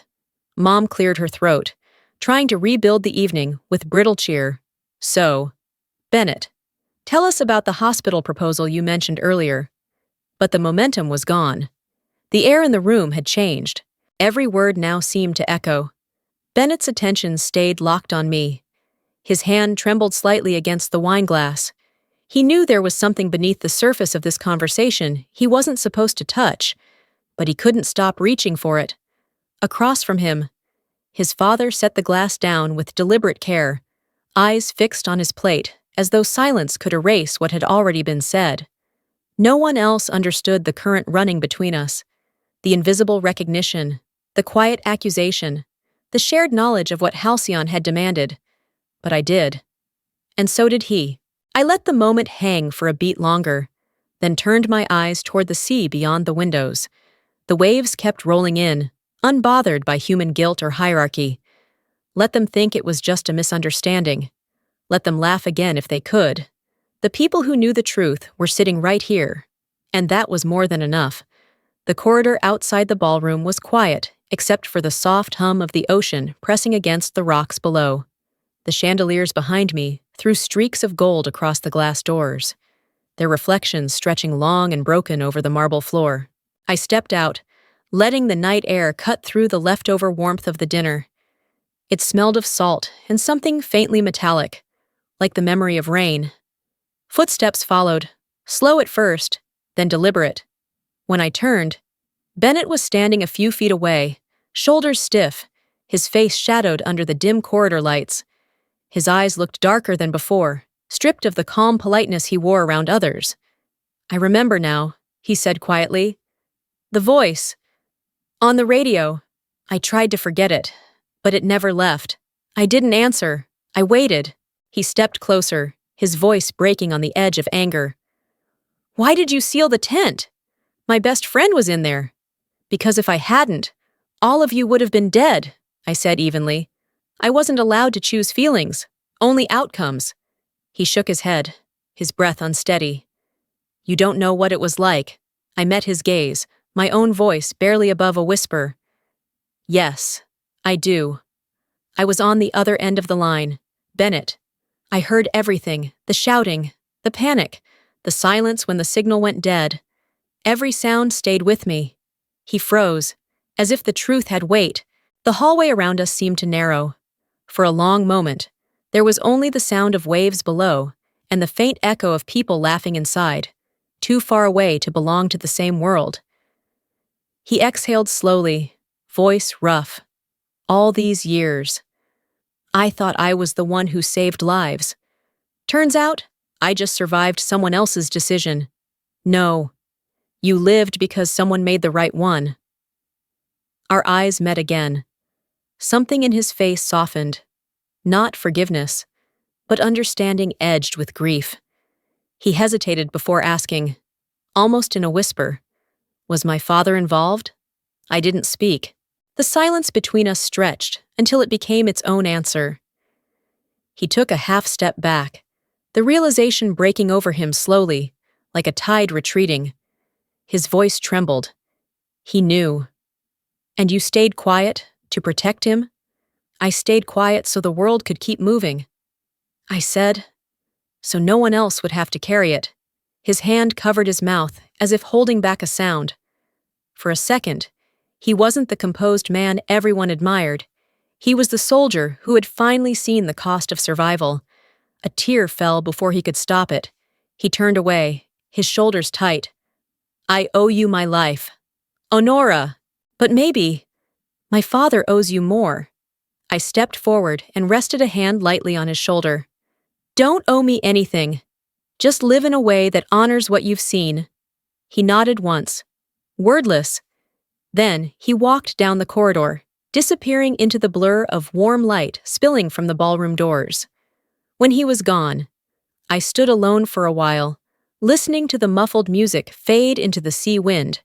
Mom cleared her throat, trying to rebuild the evening with brittle cheer. So, Bennett, tell us about the hospital proposal you mentioned earlier. But the momentum was gone. The air in the room had changed. Every word now seemed to echo. Bennett's attention stayed locked on me. His hand trembled slightly against the wine glass. He knew there was something beneath the surface of this conversation he wasn't supposed to touch, but he couldn't stop reaching for it. Across from him, his father set the glass down with deliberate care, eyes fixed on his plate as though silence could erase what had already been said. No one else understood the current running between us, the invisible recognition, the quiet accusation, the shared knowledge of what Halcyon had demanded. But I did. And so did he. I let the moment hang for a beat longer, then turned my eyes toward the sea beyond the windows. The waves kept rolling in, unbothered by human guilt or hierarchy. Let them think it was just a misunderstanding. Let them laugh again if they could. The people who knew the truth were sitting right here, and that was more than enough. The corridor outside the ballroom was quiet, except for the soft hum of the ocean pressing against the rocks below. The chandeliers behind me threw streaks of gold across the glass doors, their reflections stretching long and broken over the marble floor. I stepped out, letting the night air cut through the leftover warmth of the dinner. It smelled of salt and something faintly metallic, like the memory of rain. Footsteps followed, slow at first, then deliberate. When I turned, Bennett was standing a few feet away, shoulders stiff, his face shadowed under the dim corridor lights. His eyes looked darker than before, stripped of the calm politeness he wore around others. "I remember now," he said quietly. "The voice. On the radio. I tried to forget it, but it never left. I didn't answer. I waited." He stepped closer, his voice breaking on the edge of anger. "Why did you seal the tent? My best friend was in there." "Because if I hadn't, all of you would have been dead," I said evenly. "I wasn't allowed to choose feelings, only outcomes." He shook his head, his breath unsteady. "You don't know what it was like." I met his gaze, my own voice barely above a whisper. "Yes, I do. I was on the other end of the line. Bennett. I heard everything, the shouting, the panic, the silence when the signal went dead. Every sound stayed with me." He froze, as if the truth had weight. The hallway around us seemed to narrow. For a long moment, there was only the sound of waves below and the faint echo of people laughing inside, too far away to belong to the same world. He exhaled slowly, voice rough. "All these years. I thought I was the one who saved lives. Turns out, I just survived someone else's decision. No. You lived because someone made the right one." Our eyes met again. Something in his face softened. Not forgiveness, but understanding edged with grief. He hesitated before asking, almost in a whisper, "Was my father involved?" I didn't speak. The silence between us stretched until it became its own answer. He took a half step back, the realization breaking over him slowly, like a tide retreating. His voice trembled. He knew. "And you stayed quiet to protect him?" "I stayed quiet so the world could keep moving," I said, "so no one else would have to carry it." His hand covered his mouth as if holding back a sound. For a second, he wasn't the composed man everyone admired. He was the soldier who had finally seen the cost of survival. A tear fell before he could stop it. He turned away, his shoulders tight. "I owe you my life. Honora! But maybe my father owes you more." I stepped forward and rested a hand lightly on his shoulder. "Don't owe me anything. Just live in a way that honors what you've seen." He nodded once, wordless. Then he walked down the corridor, disappearing into the blur of warm light spilling from the ballroom doors. When he was gone, I stood alone for a while, listening to the muffled music fade into the sea wind.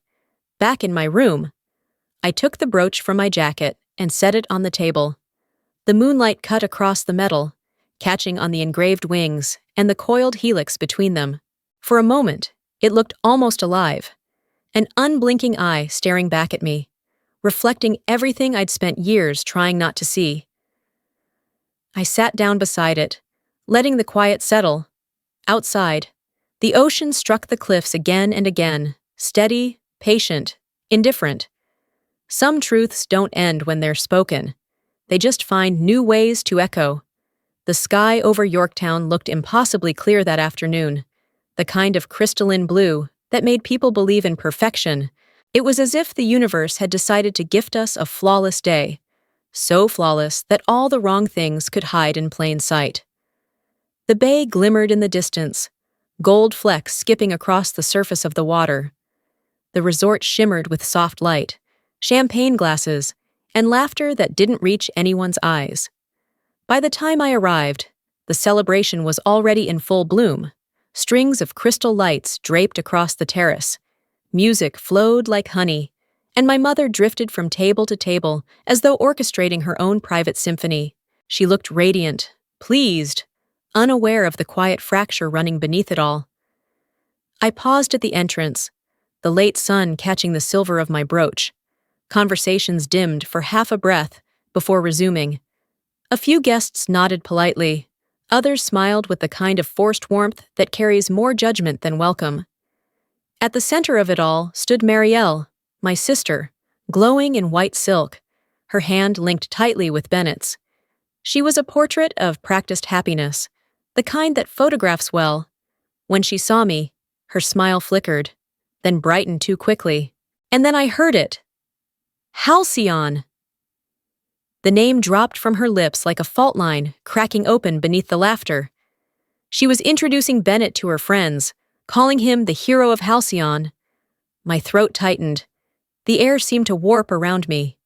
Back in my room, I took the brooch from my jacket and set it on the table. The moonlight cut across the metal, catching on the engraved wings and the coiled helix between them. For a moment, it looked almost alive, an unblinking eye staring back at me, reflecting everything I'd spent years trying not to see. I sat down beside it, letting the quiet settle. Outside, the ocean struck the cliffs again and again, steady, patient, indifferent. Some truths don't end when they're spoken. They just find new ways to echo. The sky over Yorktown looked impossibly clear that afternoon, the kind of crystalline blue that made people believe in perfection. It was as if the universe had decided to gift us a flawless day, so flawless that all the wrong things could hide in plain sight. The bay glimmered in the distance, gold flecks skipping across the surface of the water. The resort shimmered with soft light, champagne glasses, and laughter that didn't reach anyone's eyes. By the time I arrived, the celebration was already in full bloom. Strings of crystal lights draped across the terrace. Music flowed like honey, and my mother drifted from table to table as though orchestrating her own private symphony. She looked radiant, pleased, unaware of the quiet fracture running beneath it all. I paused at the entrance, the late sun catching the silver of my brooch. Conversations dimmed for half a breath before resuming. A few guests nodded politely. Others smiled with the kind of forced warmth that carries more judgment than welcome. At the center of it all stood Marielle, my sister, glowing in white silk, her hand linked tightly with Bennett's. She was a portrait of practiced happiness, the kind that photographs well. When she saw me, her smile flickered, then brightened too quickly. And then I heard it. "Halcyon!" The name dropped from her lips like a fault line, cracking open beneath the laughter. She was introducing Bennett to her friends, calling him the hero of Halcyon. My throat tightened. The air seemed to warp around me.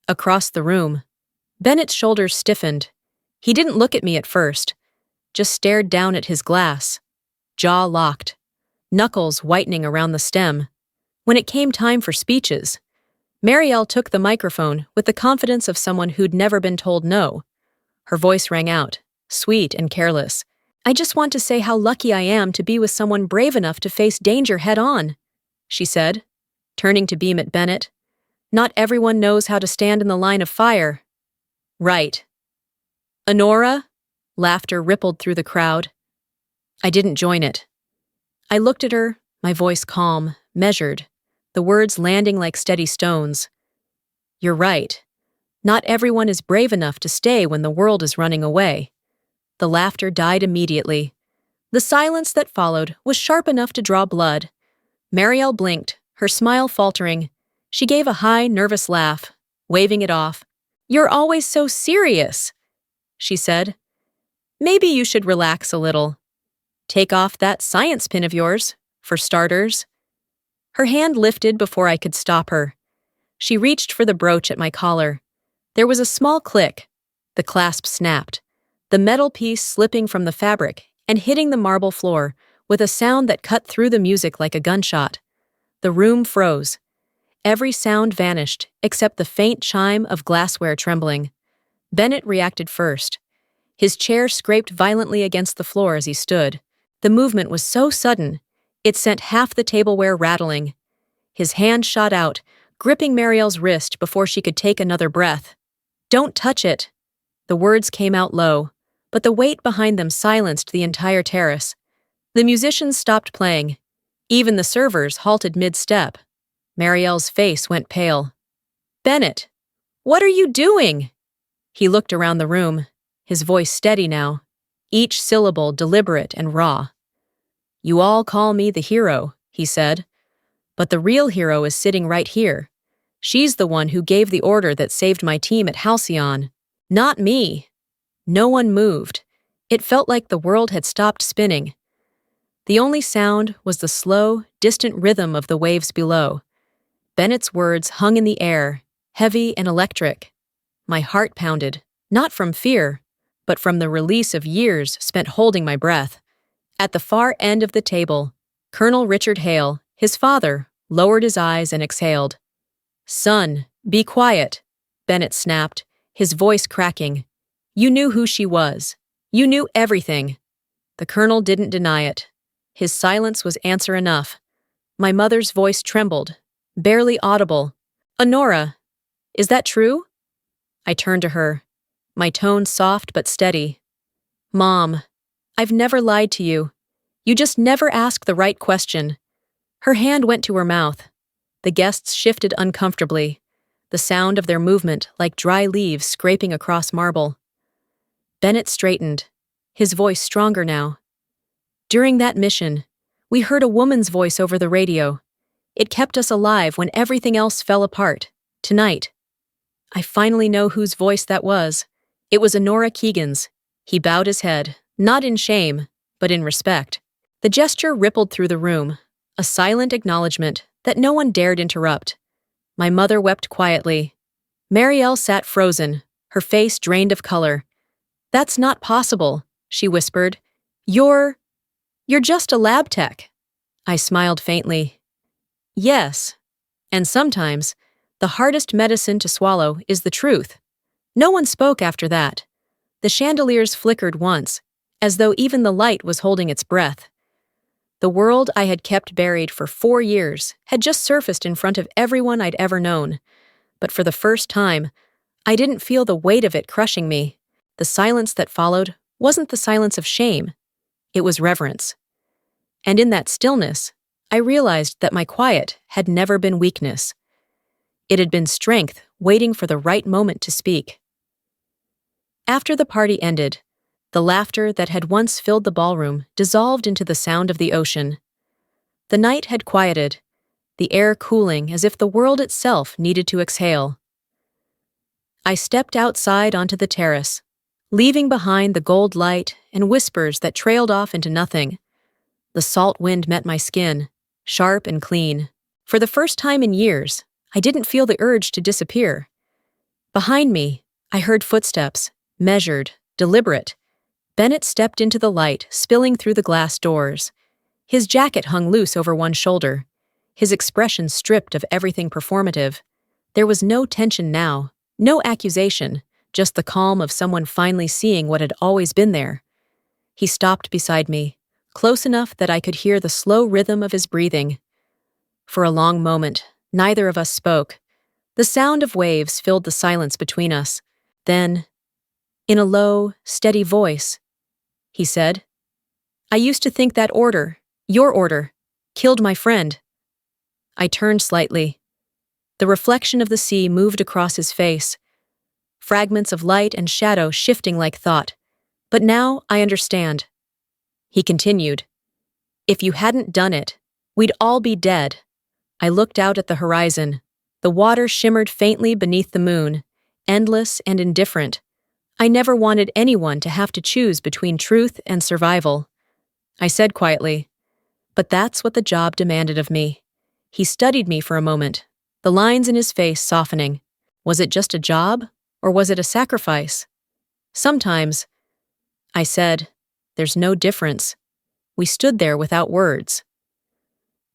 Across the room, Bennett's shoulders stiffened. He didn't look at me at first, just stared down at his glass, jaw locked, knuckles whitening around the stem. When it came time for speeches, Marielle took the microphone with the confidence of someone who'd never been told no. Her voice rang out, sweet and careless. "I just want to say how lucky I am to be with someone brave enough to face danger head-on," she said, turning to beam at Bennett. "Not everyone knows how to stand in the line of fire." "Right." "Honora?" Laughter rippled through the crowd. I didn't join it. I looked at her, my voice calm, measured, the words landing like steady stones. "You're right. Not everyone is brave enough to stay when the world is running away." The laughter died immediately. The silence that followed was sharp enough to draw blood. Marielle blinked, her smile faltering. She gave a high, nervous laugh, waving it off. "You're always so serious," she said. "Maybe you should relax a little. Take off that science pin of yours, for starters." Her hand lifted before I could stop her. She reached for the brooch at my collar. There was a small click. The clasp snapped, the metal piece slipping from the fabric and hitting the marble floor with a sound that cut through the music like a gunshot. The room froze. Every sound vanished except the faint chime of glassware trembling. Bennett reacted first. His chair scraped violently against the floor as he stood. The movement was so sudden, it sent half the tableware rattling. His hand shot out, gripping Marielle's wrist before she could take another breath. "Don't touch it." The words came out low, but the weight behind them silenced the entire terrace. The musicians stopped playing. Even the servers halted mid-step. Marielle's face went pale. "Bennett, what are you doing?" He looked around the room, his voice steady now, each syllable deliberate and raw. "You all call me the hero," he said. "But the real hero is sitting right here. She's the one who gave the order that saved my team at Halcyon. Not me." No one moved. It felt like the world had stopped spinning. The only sound was the slow, distant rhythm of the waves below. Bennett's words hung in the air, heavy and electric. My heart pounded, not from fear, but from the release of years spent holding my breath. At the far end of the table, Colonel Richard Hale, his father, lowered his eyes and exhaled. "Son, be quiet," Bennett snapped, his voice cracking. "You knew who she was. You knew everything." The colonel didn't deny it. His silence was answer enough. My mother's voice trembled, barely audible. "Honora, is that true?" I turned to her, my tone soft but steady. "Mom, I've never lied to you. You just never ask the right question." Her hand went to her mouth. The guests shifted uncomfortably, the sound of their movement like dry leaves scraping across marble. Bennett straightened, his voice stronger now. "During that mission, we heard a woman's voice over the radio. It kept us alive when everything else fell apart. Tonight, I finally know whose voice that was. It was Honora Keegan's." He bowed his head, not in shame, but in respect. The gesture rippled through the room, a silent acknowledgement that no one dared interrupt. My mother wept quietly. Marielle sat frozen, her face drained of color. "That's not possible," she whispered. You're just a lab tech." I smiled faintly. "Yes, and sometimes the hardest medicine to swallow is the truth." No one spoke after that. The chandeliers flickered once, as though even the light was holding its breath. The world I had kept buried for 4 years had just surfaced in front of everyone I'd ever known. But for the first time, I didn't feel the weight of it crushing me. The silence that followed wasn't the silence of shame. It was reverence. And in that stillness, I realized that my quiet had never been weakness. It had been strength waiting for the right moment to speak. After the party ended, the laughter that had once filled the ballroom dissolved into the sound of the ocean. The night had quieted, the air cooling as if the world itself needed to exhale. I stepped outside onto the terrace, leaving behind the gold light and whispers that trailed off into nothing. The salt wind met my skin, sharp and clean. For the first time in years, I didn't feel the urge to disappear. Behind me, I heard footsteps, measured, deliberate. Bennett stepped into the light, spilling through the glass doors. His jacket hung loose over one shoulder, his expression stripped of everything performative. There was no tension now, no accusation, just the calm of someone finally seeing what had always been there. He stopped beside me, close enough that I could hear the slow rhythm of his breathing. For a long moment, neither of us spoke. The sound of waves filled the silence between us. Then, in a low, steady voice, he said, "I used to think that order, your order, killed my friend." I turned slightly. The reflection of the sea moved across his face, fragments of light and shadow shifting like thought. "But now I understand." He continued, "If you hadn't done it, we'd all be dead." I looked out at the horizon. The water shimmered faintly beneath the moon, endless and indifferent. I never wanted anyone to have to choose between truth and survival. I said quietly, "But that's what the job demanded of me." He studied me for a moment, the lines in his face softening. Was it just a job, or was it a sacrifice? "Sometimes," I said, "there's no difference." We stood there without words.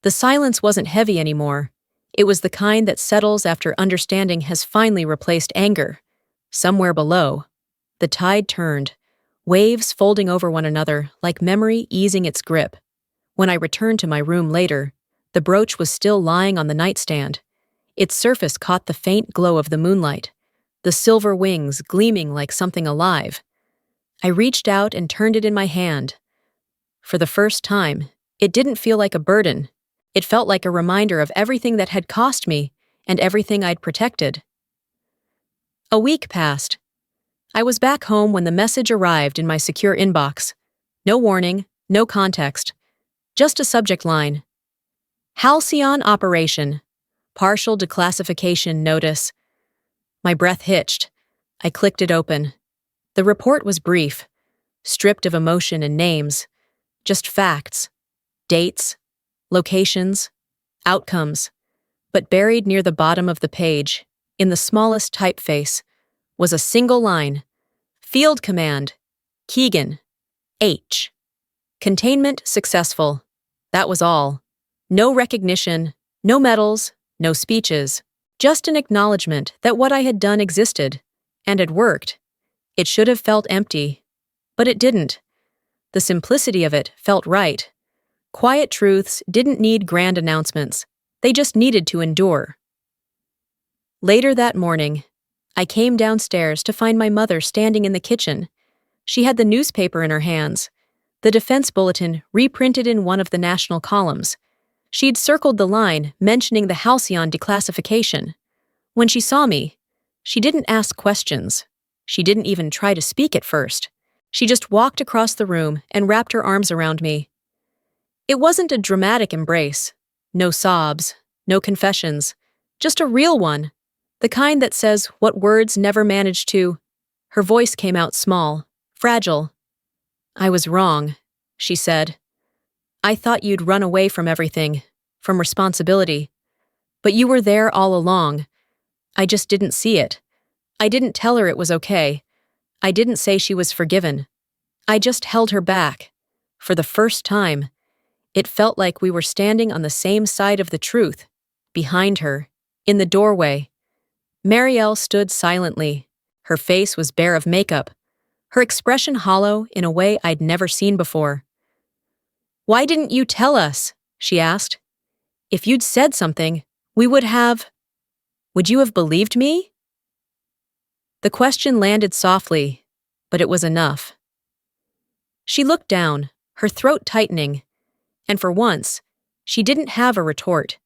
The silence wasn't heavy anymore. It was the kind that settles after understanding has finally replaced anger. Somewhere below, the tide turned, waves folding over one another like memory easing its grip. When I returned to my room later, the brooch was still lying on the nightstand. Its surface caught the faint glow of the moonlight, the silver wings gleaming like something alive. I reached out and turned it in my hand. For the first time, it didn't feel like a burden. It felt like a reminder of everything that had cost me and everything I'd protected. A week passed. I was back home when the message arrived in my secure inbox. No warning, no context. Just a subject line. Halcyon Operation. Partial declassification notice. My breath hitched. I clicked it open. The report was brief, stripped of emotion and names. Just facts. Dates. Locations. Outcomes. But buried near the bottom of the page, in the smallest typeface, was a single line. Field Command. Keegan. H. Containment successful. That was all. No recognition, no medals, no speeches. Just an acknowledgement that what I had done existed, and had worked. It should have felt empty, but it didn't. The simplicity of it felt right. Quiet truths didn't need grand announcements. They just needed to endure. Later that morning, I came downstairs to find my mother standing in the kitchen. She had the newspaper in her hands, the defense bulletin reprinted in one of the national columns. She'd circled the line mentioning the Halcyon declassification. When she saw me, she didn't ask questions. She didn't even try to speak at first. She just walked across the room and wrapped her arms around me. It wasn't a dramatic embrace. No sobs, no confessions. Just a real one. The kind that says what words never managed to. Her voice came out small, fragile. "I was wrong," she said. "I thought you'd run away from everything, from responsibility. But you were there all along. I just didn't see it. I didn't tell her it was okay. I didn't say she was forgiven. I just held her back. For the first time, it felt like we were standing on the same side of the truth, behind her, in the doorway. Marielle stood silently. Her face was bare of makeup, her expression hollow in a way I'd never seen before. "Why didn't you tell us?" she asked. "If you'd said something, we would have... Would you have believed me?" The question landed softly, but it was enough. She looked down, her throat tightening, and for once, she didn't have a retort.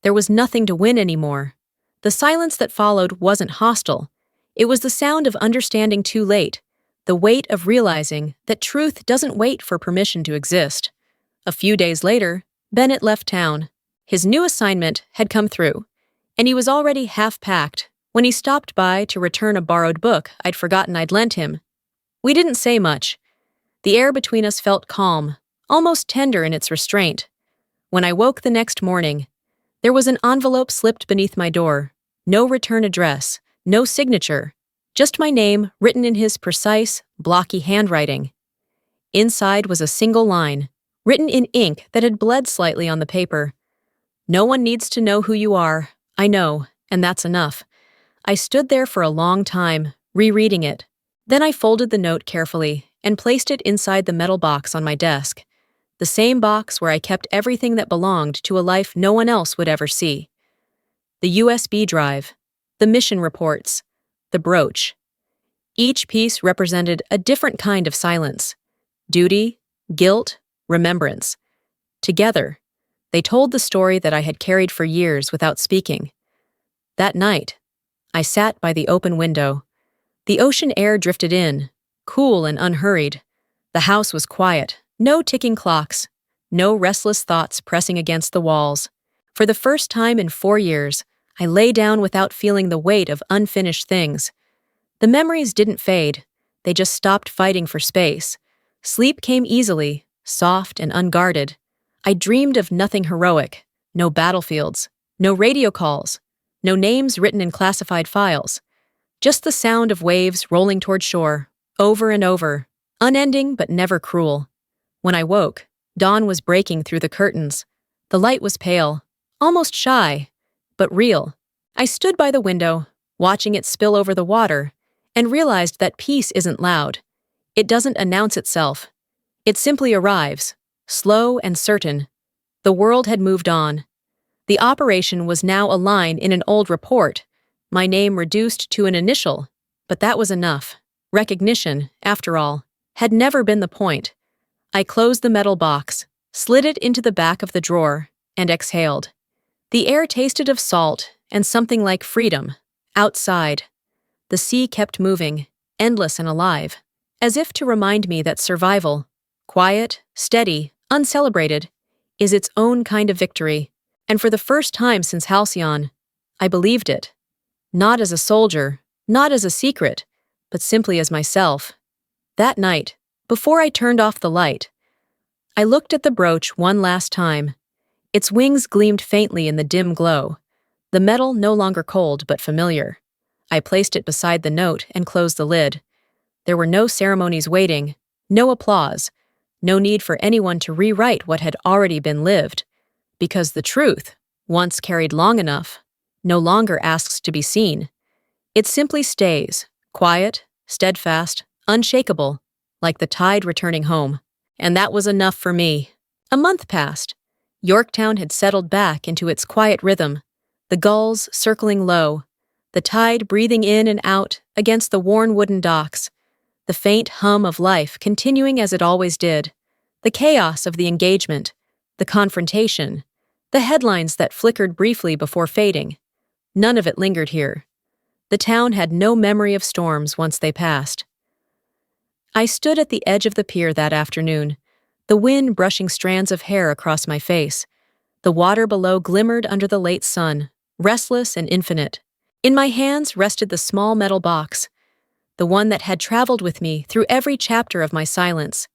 There was nothing to win anymore. The silence that followed wasn't hostile. It was the sound of understanding too late, the weight of realizing that truth doesn't wait for permission to exist. A few days later, Bennett left town. His new assignment had come through, and he was already half-packed when he stopped by to return a borrowed book I'd forgotten I'd lent him. We didn't say much. The air between us felt calm, almost tender in its restraint. When I woke the next morning, there was an envelope slipped beneath my door. No return address, no signature, just my name written in his precise, blocky handwriting. Inside was a single line, written in ink that had bled slightly on the paper. No one needs to know who you are, I know, and that's enough. I stood there for a long time, rereading it. Then I folded the note carefully and placed it inside the metal box on my desk, the same box where I kept everything that belonged to a life no one else would ever see. The USB drive, the mission reports, the brooch. Each piece represented a different kind of silence. Duty, guilt, remembrance. Together, they told the story that I had carried for years without speaking. That night, I sat by the open window. The ocean air drifted in, cool and unhurried. The house was quiet, no ticking clocks, no restless thoughts pressing against the walls. For the first time in 4 years, I lay down without feeling the weight of unfinished things. The memories didn't fade, they just stopped fighting for space. Sleep came easily, soft and unguarded. I dreamed of nothing heroic, no battlefields, no radio calls, no names written in classified files. Just the sound of waves rolling toward shore, over and over, unending but never cruel. When I woke, dawn was breaking through the curtains. The light was pale, almost shy, but real. I stood by the window, watching it spill over the water, and realized that peace isn't loud. It doesn't announce itself. It simply arrives, slow and certain. The world had moved on. The operation was now a line in an old report, my name reduced to an initial, but that was enough. Recognition, after all, had never been the point. I closed the metal box, slid it into the back of the drawer, and exhaled. The air tasted of salt and something like freedom. Outside, the sea kept moving, endless and alive, as if to remind me that survival, quiet, steady, uncelebrated, is its own kind of victory. And for the first time since Halcyon, I believed it. Not as a soldier, not as a secret, but simply as myself. That night, before I turned off the light, I looked at the brooch one last time. Its wings gleamed faintly in the dim glow, the metal no longer cold but familiar. I placed it beside the note and closed the lid. There were no ceremonies waiting, no applause, no need for anyone to rewrite what had already been lived, because the truth, once carried long enough, no longer asks to be seen. It simply stays, quiet, steadfast, unshakable, like the tide returning home. And that was enough for me. A month passed. Yorktown had settled back into its quiet rhythm, the gulls circling low, the tide breathing in and out against the worn wooden docks, the faint hum of life continuing as it always did, the chaos of the engagement, the confrontation, the headlines that flickered briefly before fading. None of it lingered here. The town had no memory of storms once they passed. I stood at the edge of the pier that afternoon, the wind brushing strands of hair across my face. The water below glimmered under the late sun, restless and infinite. In my hands rested the small metal box, the one that had traveled with me through every chapter of my silence.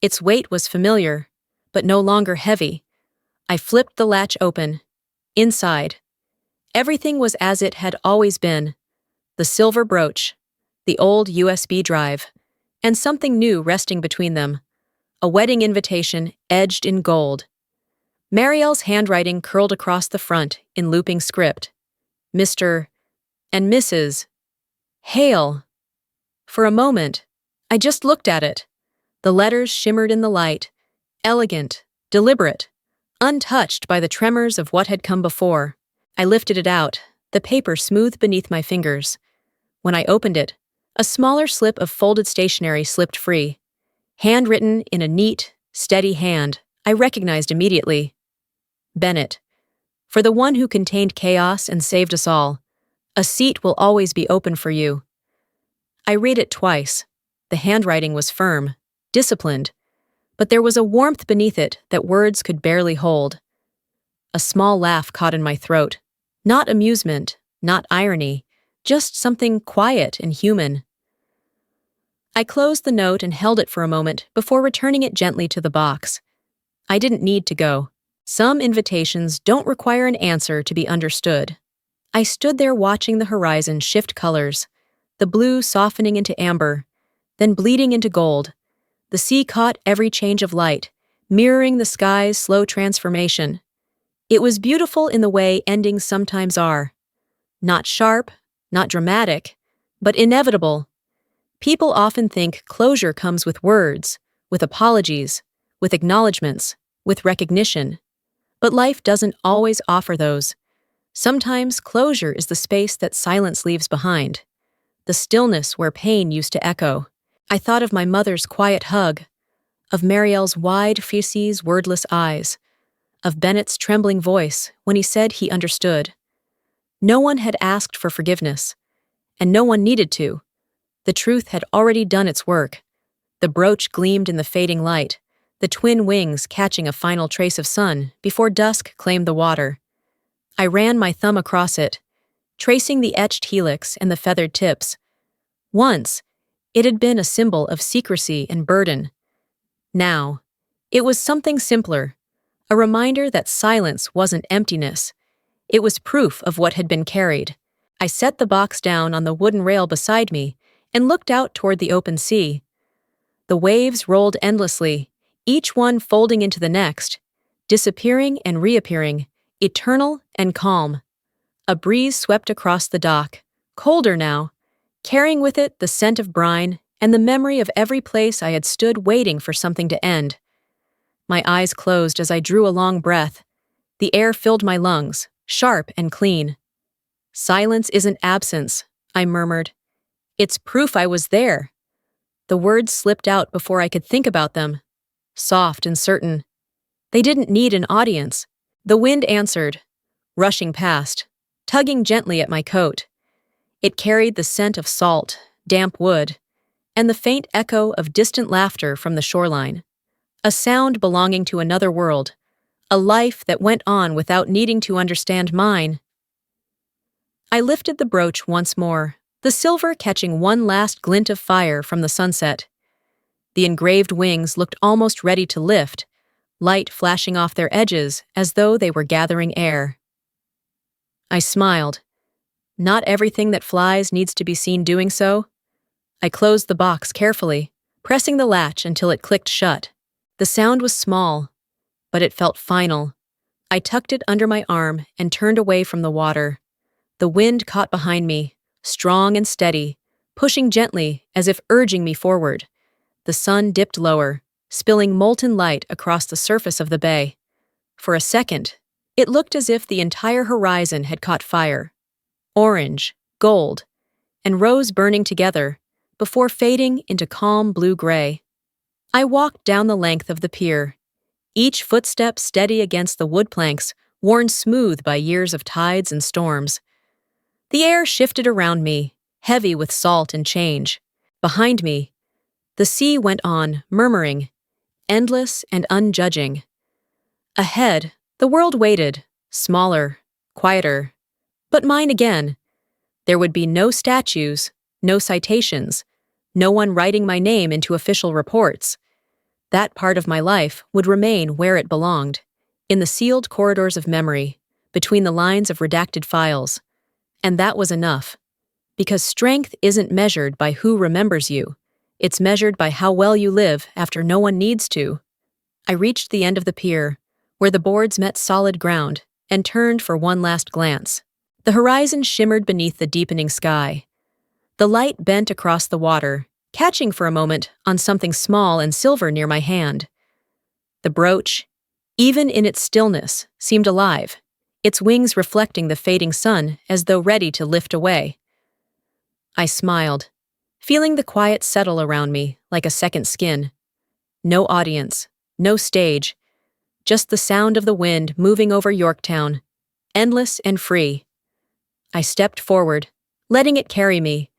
Its weight was familiar, but no longer heavy. I flipped the latch open. Inside, everything was as it had always been. The silver brooch, the old USB drive, and something new resting between them. A wedding invitation edged in gold. Marielle's handwriting curled across the front in looping script. Mr. and Mrs. Hale. For a moment, I just looked at it. The letters shimmered in the light, elegant, deliberate, untouched by the tremors of what had come before. I lifted it out, the paper smooth beneath my fingers. When I opened it, a smaller slip of folded stationery slipped free. Handwritten in a neat, steady hand, I recognized immediately. Bennett. For the one who contained chaos and saved us all, a seat will always be open for you. I read it twice. The handwriting was firm, disciplined, but there was a warmth beneath it that words could barely hold. A small laugh caught in my throat. Not amusement, not irony, just something quiet and human. I closed the note and held it for a moment before returning it gently to the box. I didn't need to go. Some invitations don't require an answer to be understood. I stood there watching the horizon shift colors, the blue softening into amber, then bleeding into gold. The sea caught every change of light, mirroring the sky's slow transformation. It was beautiful in the way endings sometimes are. Not sharp, not dramatic, but inevitable. People often think closure comes with words, with apologies, with acknowledgments, with recognition. But life doesn't always offer those. Sometimes closure is the space that silence leaves behind, the stillness where pain used to echo. I thought of my mother's quiet hug, of Marielle's wide Fiancé's wordless eyes, of Bennett's trembling voice when he said he understood. No one had asked for forgiveness, and no one needed to. The truth had already done its work. The brooch gleamed in the fading light, the twin wings catching a final trace of sun before dusk claimed the water. I ran my thumb across it, tracing the etched helix and the feathered tips. Once, it had been a symbol of secrecy and burden. Now, it was something simpler, a reminder that silence wasn't emptiness. It was proof of what had been carried. I set the box down on the wooden rail beside me and looked out toward the open sea. The waves rolled endlessly, each one folding into the next, disappearing and reappearing, eternal and calm. A breeze swept across the dock, colder now, carrying with it the scent of brine and the memory of every place I had stood waiting for something to end. My eyes closed as I drew a long breath. The air filled my lungs, sharp and clean. Silence isn't absence, I murmured. It's proof I was there. The words slipped out before I could think about them, soft and certain. They didn't need an audience. The wind answered, rushing past, tugging gently at my coat. It carried the scent of salt, damp wood, and the faint echo of distant laughter from the shoreline. A sound belonging to another world, a life that went on without needing to understand mine. I lifted the brooch once more, the silver catching one last glint of fire from the sunset. The engraved wings looked almost ready to lift, light flashing off their edges as though they were gathering air. I smiled. Not everything that flies needs to be seen doing so. I closed the box carefully, pressing the latch until it clicked shut. The sound was small, but it felt final. I tucked it under my arm and turned away from the water. The wind caught behind me, strong and steady, pushing gently as if urging me forward. The sun dipped lower, spilling molten light across the surface of the bay. For a second, it looked as if the entire horizon had caught fire. Orange, gold, and rose burning together, before fading into calm blue-gray. I walked down the length of the pier, each footstep steady against the wood planks worn smooth by years of tides and storms. The air shifted around me, heavy with salt and change. Behind me, the sea went on, murmuring, endless and unjudging. Ahead, the world waited, smaller, quieter, but mine again. There would be no statues, no citations, no one writing my name into official reports. That part of my life would remain where it belonged, in the sealed corridors of memory, between the lines of redacted files. And that was enough. Because strength isn't measured by who remembers you. It's measured by how well you live after no one needs to. I reached the end of the pier, where the boards met solid ground, and turned for one last glance. The horizon shimmered beneath the deepening sky. The light bent across the water, catching for a moment on something small and silver near my hand. The brooch, even in its stillness, seemed alive, its wings reflecting the fading sun as though ready to lift away. I smiled, feeling the quiet settle around me like a second skin. No audience, no stage, just the sound of the wind moving over Yorktown, endless and free. I stepped forward, letting it carry me,